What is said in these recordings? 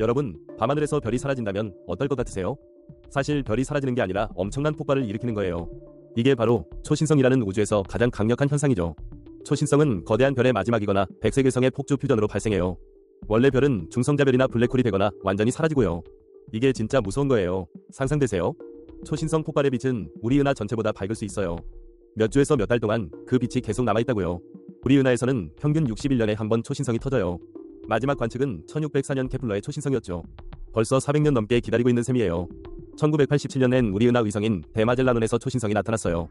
여러분, 밤하늘에서 별이 사라진다면 어떨 것 같으세요? 사실 별이 사라지는 게 아니라 엄청난 폭발을 일으키는 거예요. 이게 바로 초신성이라는 우주에서 가장 강력한 현상이죠. 초신성은 거대한 별의 마지막이거나 백색외성의 폭주 퓨전으로 발생해요. 원래 별은 중성자별이나 블랙홀이 되거나 완전히 사라지고요. 이게 진짜 무서운 거예요. 상상되세요? 초신성 폭발의 빛은 우리 은하 전체보다 밝을 수 있어요. 몇 주에서 몇 달 동안 그 빛이 계속 남아있다고요. 우리 은하에서는 평균 61년에 한 번 초신성이 터져요. 마지막 관측은 1604년 케플러의 초신성이었죠. 벌써 400년 넘게 기다리고 있는 셈이에요. 1987년엔 우리 은하 위성인 대마젤란원에서 초신성이 나타났어요.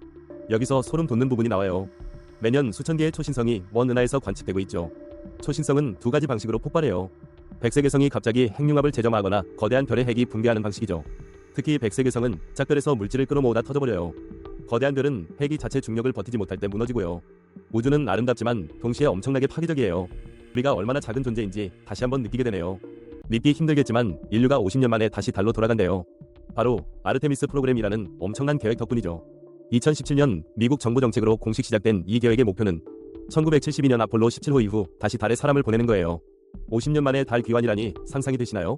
여기서 소름 돋는 부분이 나와요. 매년 수천 개의 초신성이 먼 은하에서 관측되고 있죠. 초신성은 두 가지 방식으로 폭발해요. 백색외성이 갑자기 핵융합을 재점하거나 거대한 별의 핵이 붕괴하는 방식이죠. 특히 백색외성은 짝별에서 물질을 끌어모으다 터져버려요. 거대한 별은 핵이 자체 중력을 버티지 못할 때 무너지고요. 우주는 아름답지만 동시에 엄청나게 파괴적이에요. 우리가 얼마나 작은 존재인지 다시 한번 느끼게 되네요. 믿기 힘들겠지만 인류가 50년 만에 다시 달로 돌아간대요. 바로 아르테미스 프로그램이라는 엄청난 계획 덕분이죠. 2017년 미국 정부 정책으로 공식 시작된 이 계획의 목표는 1972년 아폴로 17호 이후 다시 달에 사람을 보내는 거예요. 50년 만에 달 귀환이라니 상상이 되시나요?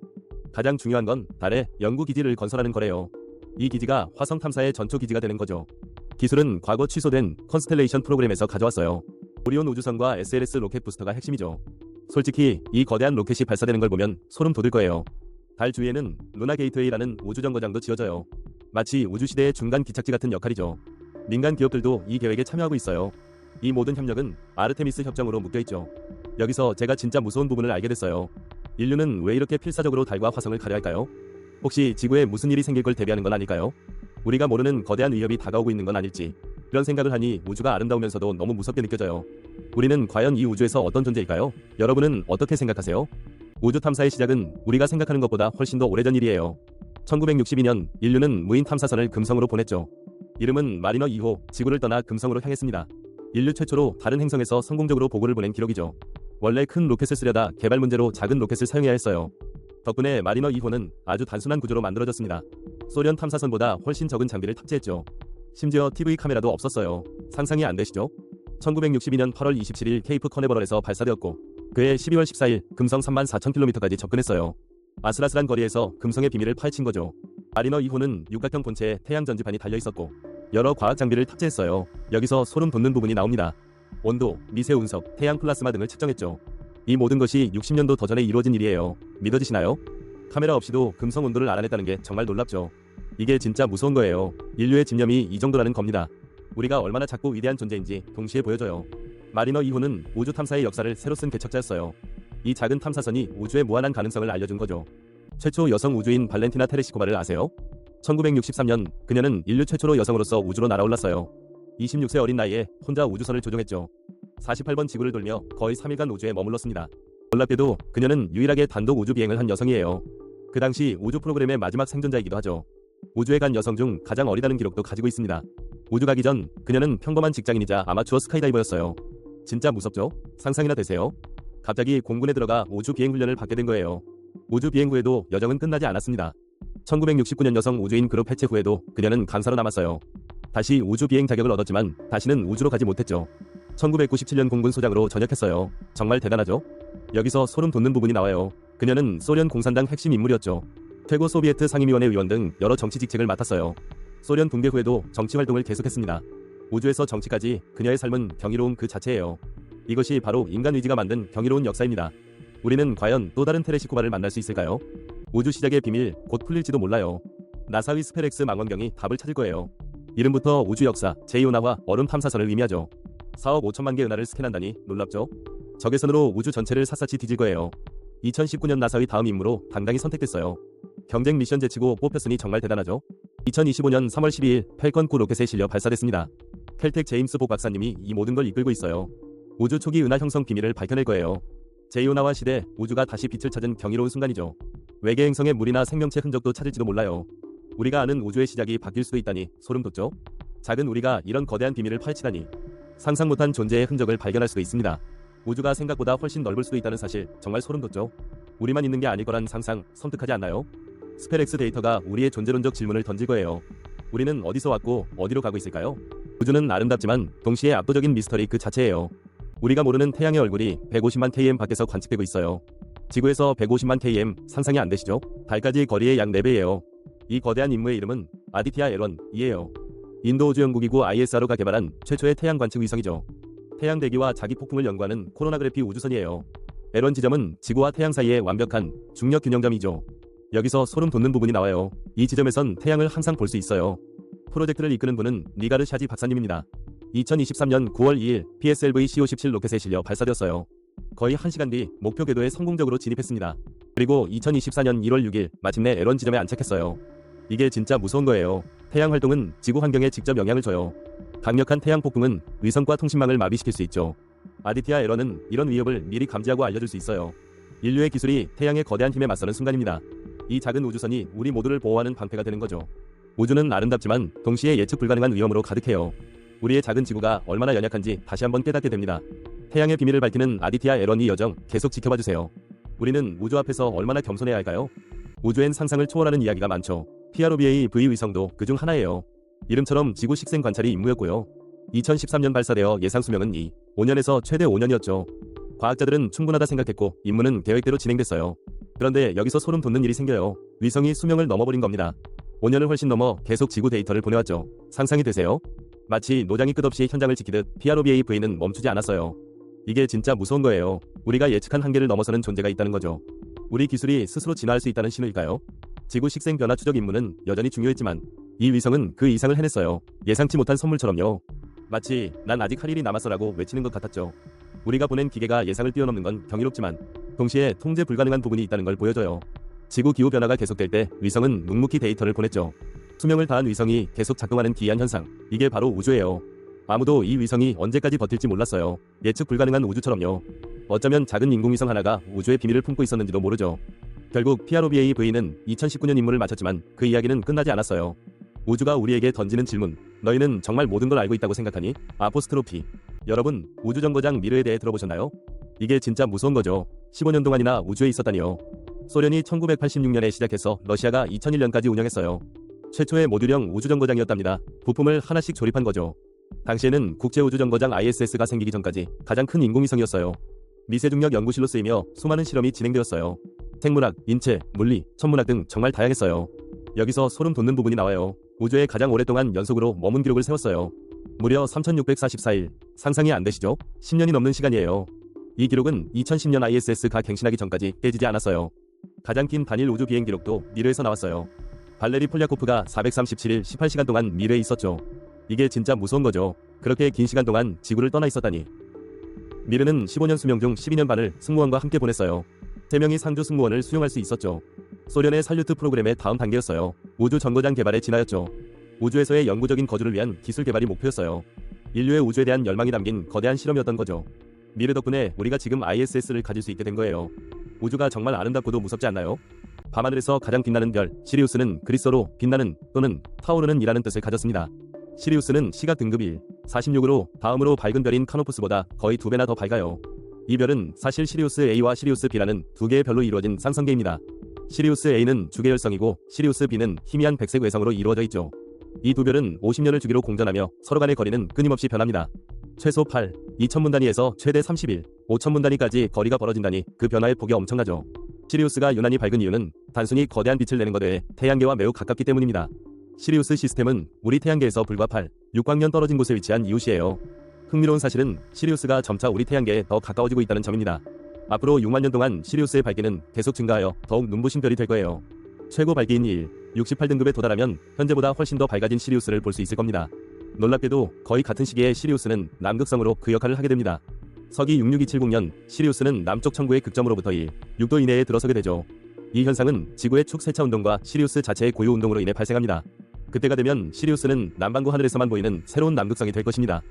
가장 중요한 건 달에 연구기지를 건설하는 거래요. 이 기지가 화성 탐사의 전초 기지가 되는 거죠. 기술은 과거 취소된 컨스텔레이션 프로그램에서 가져왔어요. 오리온 우주선과 SLS 로켓 부스터가 핵심이죠. 솔직히 이 거대한 로켓이 발사되는 걸 보면 소름 돋을 거예요. 달 주위에는 루나 게이트웨이라는 우주정거장도 지어져요. 마치 우주시대의 중간 기착지 같은 역할이죠. 민간 기업들도 이 계획에 참여하고 있어요. 이 모든 협력은 아르테미스 협정으로 묶여있죠. 여기서 제가 진짜 무서운 부분을 알게 됐어요. 인류는 왜 이렇게 필사적으로 달과 화성을 가려 할까요? 혹시 지구에 무슨 일이 생길 걸 대비하는 건 아닐까요? 우리가 모르는 거대한 위협이 다가오고 있는 건 아닐지. 이런 생각을 하니 우주가 아름다우면서도 너무 무섭게 느껴져요. 우리는 과연 이 우주에서 어떤 존재일까요? 여러분은 어떻게 생각하세요? 우주 탐사의 시작은 우리가 생각하는 것보다 훨씬 더 오래전 일이에요. 1962년 인류는 무인 탐사선을 금성으로 보냈죠. 이름은 마리너 2호, 지구를 떠나 금성으로 향했습니다. 인류 최초로 다른 행성에서 성공적으로 보고를 보낸 기록이죠. 원래 큰 로켓을 쓰려다 개발 문제로 작은 로켓을 사용해야 했어요. 덕분에 마리너 2호는 아주 단순한 구조로 만들어졌습니다. 소련 탐사선보다 훨씬 적은 장비를 탑재했죠. 심지어 TV 카메라도 없었어요. 상상이 안 되시죠? 1962년 8월 27일 케이프 커네버럴에서 발사되었고 그해 12월 14일 금성 34,000km까지 접근했어요. 아슬아슬한 거리에서 금성의 비밀을 파헤친 거죠. 마리너 2호는 육각형 본체에 태양 전지판이 달려있었고 여러 과학 장비를 탑재했어요. 여기서 소름 돋는 부분이 나옵니다. 온도, 미세 운석, 태양 플라스마 등을 측정했죠. 이 모든 것이 60년도 더 전에 이루어진 일이에요. 믿어지시나요? 카메라 없이도 금성 온도를 알아냈다는 게 정말 놀랍죠. 이게 진짜 무서운 거예요. 인류의 집념이 이 정도라는 겁니다. 우리가 얼마나 작고 위대한 존재인지 동시에 보여줘요. 마리너 2호는 우주 탐사의 역사를 새로 쓴 개척자였어요. 이 작은 탐사선이 우주의 무한한 가능성을 알려준 거죠. 최초 여성 우주인 발렌티나 테레시코바를 아세요? 1963년 그녀는 인류 최초로 여성으로서 우주로 날아올랐어요. 26세 어린 나이에 혼자 우주선을 조종했죠. 48번 지구를 돌며 거의 3일간 우주에 머물렀습니다. 놀랍게도 그녀는 유일하게 단독 우주 비행을 한 여성이에요. 그 당시 우주 프로그램의 마지막 생존자이기도 하죠. 우주에 간 여성 중 가장 어리다는 기록도 가지고 있습니다. 우주 가기 전 그녀는 평범한 직장인이자 아마추어 스카이다이버였어요. 진짜 무섭죠? 상상이나 되세요? 갑자기 공군에 들어가 우주 비행 훈련을 받게 된 거예요. 우주 비행 후에도 여정은 끝나지 않았습니다. 1969년 여성 우주인 그룹 해체 후에도 그녀는 강사로 남았어요. 다시 우주 비행 자격을 얻었지만 다시는 우주로 가지 못했죠. 1997년 공군 소장으로 전역했어요. 정말 대단하죠? 여기서 소름 돋는 부분이 나와요. 그녀는 소련 공산당 핵심 인물이었죠. 최고 소비에트 상임위원회 의원 등 여러 정치 직책을 맡았어요. 소련 붕괴 후에도 정치 활동을 계속했습니다. 우주에서 정치까지 그녀의 삶은 경이로움 그 자체예요. 이것이 바로 인간 의지가 만든 경이로운 역사입니다. 우리는 과연 또 다른 테레시코바를 만날 수 있을까요? 우주 시작의 비밀 곧 풀릴지도 몰라요. 나사의 스페렉스 망원경이 답을 찾을 거예요. 이름부터 우주 역사, 제2은하와 얼음 탐사선을 의미하죠. 4억 5천만 개 은하를 스캔한다니 놀랍죠? 적외선으로 우주 전체를 샅샅이 뒤질 거예요. 2019년 나사의 다음 임무로 당당히 선택됐어요. 경쟁 미션 제치고 뽑혔으니 정말 대단하죠? 2025년 3월 12일 펠컨 9 로켓에 실려 발사됐습니다. 켈텍 제임스 복 박사님이 이 모든 걸 이끌고 있어요. 우주 초기 은하 형성 비밀을 밝혀낼 거예요. 제2은하와 시대, 우주가 다시 빛을 찾은 경이로운 순간이죠. 외계 행성의 물이나 생명체 흔적도 찾을지도 몰라요. 우리가 아는 우주의 시작이 바뀔 수도 있다니 소름 돋죠? 작은 우리가 이런 거대한 비밀을 파헤치다니. 상상 못한 존재의 흔적을 발견할 수도 있습니다. 우주가 생각보다 훨씬 넓을 수도 있다는 사실 정말 소름 돋죠? 우리만 있는 게 아닐 거란 상상 섬뜩하지 않나요? 스페렉스 데이터가 우리의 존재론적 질문을 던질 거예요. 우리는 어디서 왔고 어디로 가고 있을까요? 우주는 아름답지만 동시에 압도적인 미스터리 그 자체예요. 우리가 모르는 태양의 얼굴이 150만 km 밖에서 관측되고 있어요. 지구에서 150만 km, 상상이 안 되시죠? 달까지 거리의 약 4배예요. 이 거대한 임무의 이름은 아디티아 L1이에요. 인도 우주연구기구 ISRO가 개발한 최초의 태양 관측 위성이죠. 태양 대기와 자기 폭풍을 연구하는 코로나그래피 우주선이에요. L1 지점은 지구와 태양 사이의 완벽한 중력 균형점이죠. 여기서 소름 돋는 부분이 나와요. 이 지점에선 태양을 항상 볼 수 있어요. 프로젝트를 이끄는 분은 니가르 샤지 박사님입니다. 2023년 9월 2일 PSLV CO-17 로켓에 실려 발사되었어요. 거의 1시간 뒤 목표 궤도에 성공적으로 진입했습니다. 그리고 2024년 1월 6일 마침내 L1 지점에 안착했어요. 이게 진짜 무서운 거예요. 태양 활동은 지구 환경에 직접 영향을 줘요. 강력한 태양 폭풍은 위성과 통신망을 마비시킬 수 있죠. 아디티아 L1은 이런 위협을 미리 감지하고 알려줄 수 있어요. 인류의 기술이 태양의 거대한 힘에 맞서는 순간입니다. 이 작은 우주선이 우리 모두를 보호하는 방패가 되는 거죠. 우주는 아름답지만 동시에 예측 불가능한 위험으로 가득해요. 우리의 작은 지구가 얼마나 연약한지 다시 한번 깨닫게 됩니다. 태양의 비밀을 밝히는 아디티아 L1이 여정 계속 지켜봐주세요. 우리는 우주 앞에서 얼마나 겸손해야 할까요? 우주엔 상상을 초월하는 이야기가 많죠. PROBA V 위성도 그중 하나예요. 이름처럼 지구 식생 관찰이 임무였고요. 2013년 발사되어 예상 수명은 5년에서 최대 5년이었죠. 과학자들은 충분하다 생각했고 임무는 계획대로 진행됐어요. 그런데 여기서 소름 돋는 일이 생겨요. 위성이 수명을 넘어버린 겁니다. 5년을 훨씬 넘어 계속 지구 데이터를 보내왔죠. 상상이 되세요? 마치 노장이 끝없이 현장을 지키듯 PROBA V는 멈추지 않았어요. 이게 진짜 무서운 거예요. 우리가 예측한 한계를 넘어서는 존재가 있다는 거죠. 우리 기술이 스스로 진화할 수 있다는 신호일까요? 지구 식생 변화 추적 임무는 여전히 중요했지만 이 위성은 그 이상을 해냈어요. 예상치 못한 선물처럼요. 마치 난 아직 할 일이 남았어라고 외치는 것 같았죠. 우리가 보낸 기계가 예상을 뛰어넘는 건 경이롭지만 동시에 통제 불가능한 부분이 있다는 걸 보여줘요. 지구 기후 변화가 계속될 때 위성은 묵묵히 데이터를 보냈죠. 수명을 다한 위성이 계속 작동하는 기이한 현상. 이게 바로 우주예요. 아무도 이 위성이 언제까지 버틸지 몰랐어요. 예측 불가능한 우주처럼요. 어쩌면 작은 인공위성 하나가 우주의 비밀을 품고 있었는지도 모르죠. 결국 PROBA V는 2019년 임무를 마쳤지만 그 이야기는 끝나지 않았어요. 우주가 우리에게 던지는 질문. 너희는 정말 모든 걸 알고 있다고 생각하니? 아포스트로피. 여러분, 우주정거장 미르에 대해 들어보셨나요? 이게 진짜 무서운 거죠. 15년 동안이나 우주에 있었다니요. 소련이 1986년에 시작해서 러시아가 2001년까지 운영했어요. 최초의 모듈형 우주정거장이었답니다. 부품을 하나씩 조립한 거죠. 당시에는 국제우주정거장 ISS가 생기기 전까지 가장 큰 인공위성이었어요. 미세중력 연구실로 쓰이며 수많은 실험이 진행되었어요. 생물학, 인체, 물리, 천문학 등 정말 다양했어요. 여기서 소름 돋는 부분이 나와요. 우주에 가장 오랫동안 연속으로 머문 기록을 세웠어요. 무려 3644일. 상상이 안 되시죠? 10년이 넘는 시간이에요. 이 기록은 2010년 ISS가 갱신하기 전까지 깨지지 않았어요. 가장 긴 단일 우주 비행 기록도 미르에서 나왔어요. 발레리 폴리아코프가 437일 18시간 동안 미르에 있었죠. 이게 진짜 무서운 거죠. 그렇게 긴 시간 동안 지구를 떠나 있었다니. 미르는 15년 수명 중 12년 반을 승무원과 함께 보냈어요. 3명이 상주 승무원을 수용할 수 있었죠. 소련의 살류트 프로그램의 다음 단계였어요. 우주 정거장 개발에 진하였죠. 우주에서의 영구적인 거주를 위한 기술 개발이 목표였어요. 인류의 우주에 대한 열망이 담긴 거대한 실험이었던 거죠. 미르 덕분에 우리가 지금 ISS를 가질 수 있게 된 거예요. 우주가 정말 아름답고도 무섭지 않나요? 밤하늘에서 가장 빛나는 별, 시리우스는 그리스어로 빛나는 또는 타오르는 이라는 뜻을 가졌습니다. 시리우스는 시각 등급 1, 46으로 다음으로 밝은 별인 카노푸스보다 거의 2배나 더 밝아요. 이 별은 사실 시리우스 A와 시리우스 B라는 두 개의 별로 이루어진 상성계입니다. 시리우스 A는 주계열성이고 시리우스 B는 희미한 백색 외성으로 이루어져 있죠. 이 두 별은 50년을 주기로 공전하며 서로 간의 거리는 끊임없이 변합니다. 최소 8, 2000문 단위에서 최대 31, 5000문 단위까지 거리가 벌어진다니 그 변화의 폭이 엄청나죠. 시리우스가 유난히 밝은 이유는 단순히 거대한 빛을 내는 것 외에 태양계와 매우 가깝기 때문입니다. 시리우스 시스템은 우리 태양계에서 불과 8, 6광년 떨어진 곳에 위치한 이웃이에요. 흥미로운 사실은 시리우스가 점차 우리 태양계에 더 가까워지고 있다는 점입니다. 앞으로 6만 년 동안 시리우스의 밝기는 계속 증가하여 더욱 눈부신 별이 될 거예요. 최고 밝기인 1, 68등급에 도달하면 현재보다 훨씬 더 밝아진 시리우스를 볼 수 있을 겁니다. 놀랍게도 거의 같은 시기에 시리우스는 남극성으로 그 역할을 하게 됩니다. 서기 66270년 시리우스는 남쪽 천구의 극점으로부터 6도 이내에 들어서게 되죠. 이 현상은 지구의 축 세차 운동과 시리우스 자체의 고유 운동으로 인해 발생합니다. 그때가 되면 시리우스는 남반구 하늘에서만 보이는 새로운 남극성이 될 것입니다.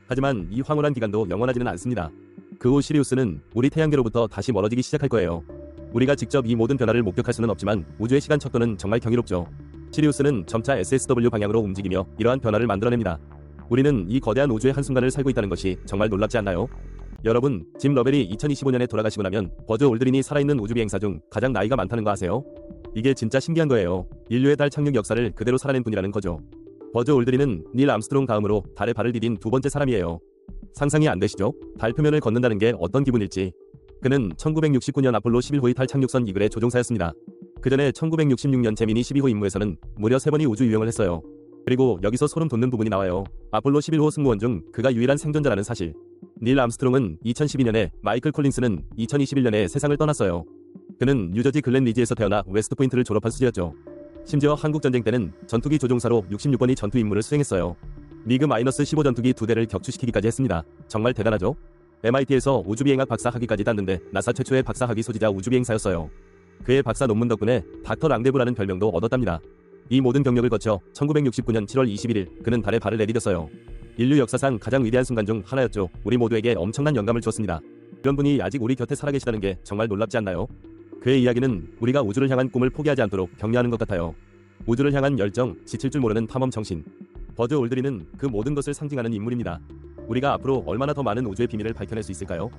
하지만 이 황홀한 기간도 영원하지는 않습니다. 그 후 시리우스는 우리 태양계로부터 다시 멀어지기 시작할 거예요. 우리가 직접 이 모든 변화를 목격할 수는 없지만 우주의 시간 척도는 정말 경이롭죠. 시리우스는 점차 SSW 방향으로 움직이며 이러한 변화를 만들어냅니다. 우리는 이 거대한 우주의 한순간을 살고 있다는 것이 정말 놀랍지 않나요? 여러분, 짐 러벨이 2025년에 돌아가시고 나면 버즈 올드린이 살아있는 우주 비행사 중 가장 나이가 많다는 거 아세요? 이게 진짜 신기한 거예요. 인류의 달 착륙 역사를 그대로 살아낸 분이라는 거죠. 버즈 올드린은 닐 암스트롱 다음으로 달에 발을 디딘 두 번째 사람이에요. 상상이 안 되시죠? 달 표면을 걷는다는 게 어떤 기분일지. 그는 1969년 아폴로 11호의 달 착륙선 이글의 조종사였습니다. 그 전에 1966년 제미니 12호 임무에서는 무려 3번이 우주 유영을 했어요. 그리고 여기서 소름 돋는 부분이 나와요. 아폴로 11호 승무원 중 그가 유일한 생존자라는 사실. 닐 암스트롱은 2012년에, 마이클 콜린스는 2021년에 세상을 떠났어요. 그는 뉴저지 글렌 리지에서 태어나 웨스트포인트를 졸업한 수지였죠. 심지어 한국전쟁 때는 전투기 조종사로 66번이 전투 임무를 수행했어요. 미그-15 전투기 2대를 격추시키기까지 했습니다. 정말 대단하죠? MIT에서 우주비행학 박사 학위까지 땄는데 나사 최초의 박사 학위 소지자 우주비행사였어요. 그의 박사 논문 덕분에 닥터 랑데브라는 별명도 얻었답니다. 이 모든 경력을 거쳐 1969년 7월 21일 그는 달에 발을 내디뎠어요. 인류 역사상 가장 위대한 순간 중 하나였죠. 우리 모두에게 엄청난 영감을 주었습니다. 이런 분이 아직 우리 곁에 살아계시다는 게 정말 놀랍지 않나요? 그의 이야기는 우리가 우주를 향한 꿈을 포기하지 않도록 격려하는 것 같아요. 우주를 향한 열정, 지칠 줄 모르는 탐험 정신. 버즈 올드린은 그 모든 것을 상징하는 인물입니다. 우리가 앞으로 얼마나 더 많은 우주의 비밀을 밝혀낼 수 있을까요?